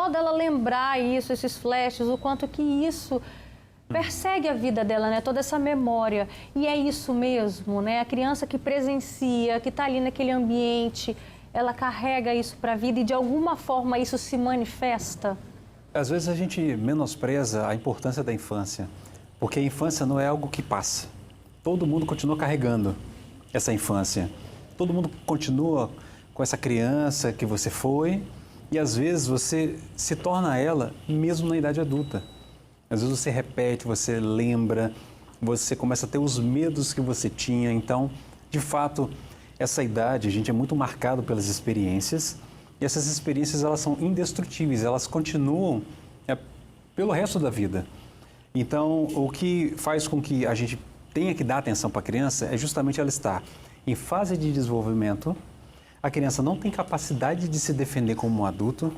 só dela lembrar isso, esses flashes, o quanto que isso persegue a vida dela, né? Toda essa memória. E é isso mesmo, né? A criança que presencia, que está ali naquele ambiente, ela carrega isso para a vida e de alguma forma isso se manifesta? Às vezes a gente menospreza a importância da infância, porque a infância não é algo que passa. Todo mundo continua carregando essa infância. Todo mundo continua com essa criança que você foi e às vezes você se torna ela mesmo na idade adulta. Às vezes você repete, você lembra, você começa a ter os medos que você tinha. Então, de fato, essa idade, a gente é muito marcado pelas experiências e essas experiências elas são indestrutíveis, elas continuam pelo resto da vida. Então, o que faz com que a gente tenha que dar atenção para a criança é justamente ela estar em fase de desenvolvimento, a criança não tem capacidade de se defender como um adulto,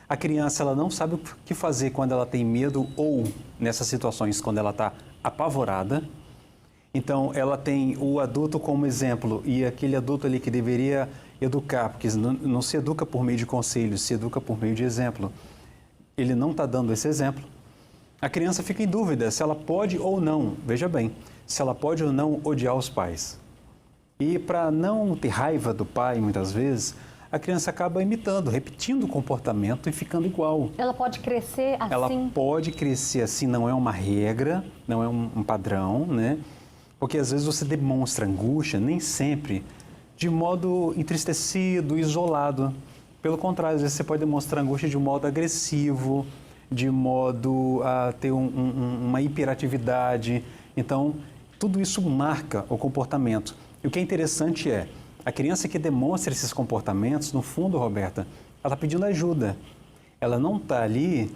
a criança ela não sabe o que fazer quando ela tem medo ou, nessas situações, quando ela está apavorada. Então, ela tem o adulto como exemplo e aquele adulto ali que deveria educar, porque não se educa por meio de conselhos, se educa por meio de exemplo. Ele não está dando esse exemplo. A criança fica em dúvida se ela pode ou não, veja bem, se ela pode ou não odiar os pais. E para não ter raiva do pai, muitas vezes, a criança acaba imitando, repetindo o comportamento e ficando igual. Ela pode crescer assim? Ela pode crescer assim, não é uma regra, não é um padrão, né? Porque às vezes você demonstra angústia, nem sempre, de modo entristecido, isolado. Pelo contrário, às vezes você pode demonstrar angústia de um modo agressivo, de modo a ter uma hiperatividade. Então, tudo isso marca o comportamento. E o que é interessante é, a criança que demonstra esses comportamentos, no fundo, Roberta, ela está pedindo ajuda. Ela não está ali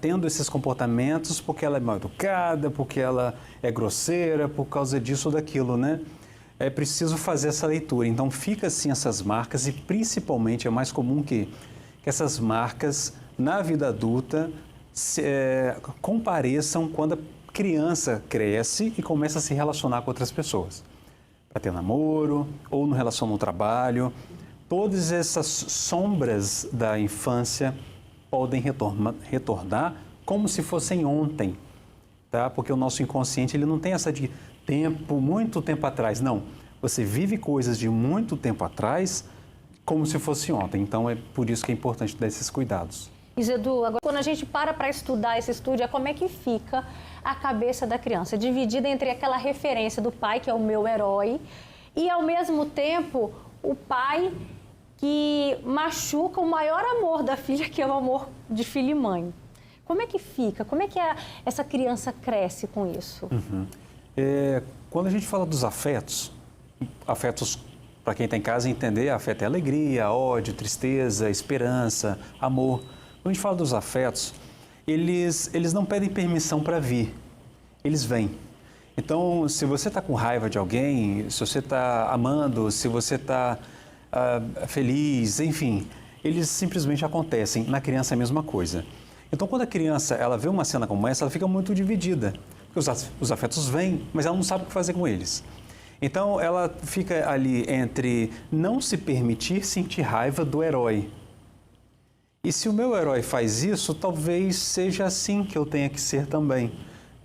tendo esses comportamentos porque ela é mal educada, porque ela é grosseira, por causa disso ou daquilo, né? É preciso fazer essa leitura. Então, fica assim essas marcas e, principalmente, é mais comum que essas marcas, na vida adulta, compareçam quando a criança cresce e começa a se relacionar com outras pessoas. Para ter namoro ou no relação no trabalho. Todas essas sombras da infância podem retornar como se fossem ontem, tá? Porque o nosso inconsciente ele não tem essa de tempo, muito tempo atrás. Não, você vive coisas de muito tempo atrás como se fosse ontem. Então é por isso que é importante dar esses cuidados. Isedu, agora quando a gente para estudar esse estudo, como é que fica a cabeça da criança? Dividida entre aquela referência do pai, que é o meu herói, e ao mesmo tempo o pai que machuca o maior amor da filha, que é o amor de filho e mãe. Como é que fica? Como é que essa criança cresce com isso? Quando a gente fala dos afetos, para quem está em casa entender, afeto é alegria, ódio, tristeza, esperança, amor. Quando a gente fala dos afetos, eles não pedem permissão para vir, eles vêm. Então, se você está com raiva de alguém, se você está amando, se você está feliz, enfim, eles simplesmente acontecem. Na criança é a mesma coisa. Então, quando a criança ela vê uma cena como essa, ela fica muito dividida. Porque os afetos vêm, mas ela não sabe o que fazer com eles. Então, ela fica ali entre não se permitir sentir raiva do herói. E se o meu herói faz isso, talvez seja assim que eu tenha que ser também.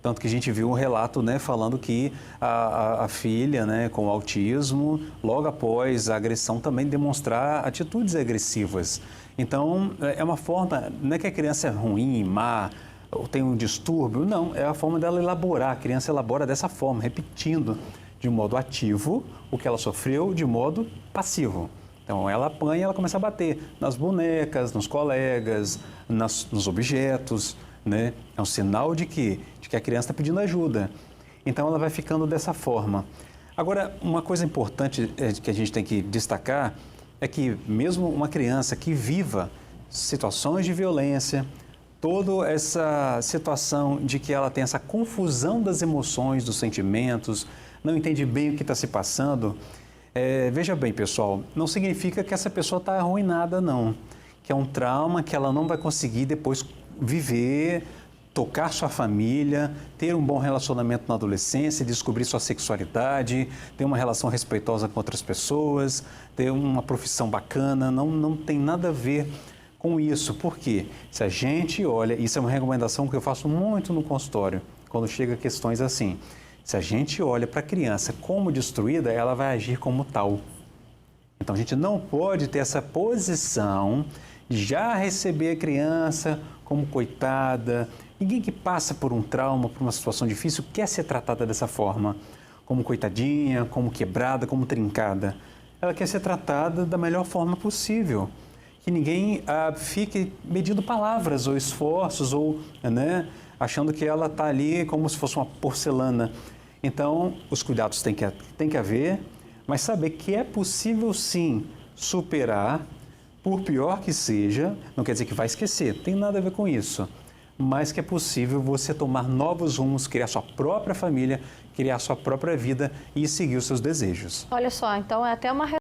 Tanto que a gente viu um relato, né, falando que a filha, né, com autismo, logo após a agressão também demonstrar atitudes agressivas. Então, é uma forma, não é que a criança é ruim, má, ou tem um distúrbio, não, é a forma dela elaborar. A criança elabora dessa forma, repetindo de modo ativo o que ela sofreu de modo passivo. Então, ela apanha e ela começa a bater nas bonecas, nos colegas, nos objetos, né? É um sinal de que a criança está pedindo ajuda. Então, ela vai ficando dessa forma. Agora, uma coisa importante que a gente tem que destacar é que mesmo uma criança que viva situações de violência, toda essa situação de que ela tem essa confusão das emoções, dos sentimentos, não entende bem o que está se passando, veja bem, pessoal, não significa que essa pessoa está arruinada, não. Que é um trauma que ela não vai conseguir depois viver, tocar sua família, ter um bom relacionamento na adolescência, descobrir sua sexualidade, ter uma relação respeitosa com outras pessoas, ter uma profissão bacana, não tem nada a ver com isso. Por quê? Se a gente olha, isso é uma recomendação que eu faço muito no consultório, quando chega questões assim. Se a gente olha para a criança como destruída, ela vai agir como tal. Então, a gente não pode ter essa posição de já receber a criança como coitada. Ninguém que passa por um trauma, por uma situação difícil, quer ser tratada dessa forma, como coitadinha, como quebrada, como trincada. Ela quer ser tratada da melhor forma possível. Que ninguém fique medindo palavras ou esforços, ou achando que ela está ali como se fosse uma porcelana. Então, os cuidados têm que haver, mas saber que é possível sim superar, por pior que seja, não quer dizer que vai esquecer, tem nada a ver com isso, mas que é possível você tomar novos rumos, criar sua própria família, criar sua própria vida e seguir os seus desejos. Olha só, então é até uma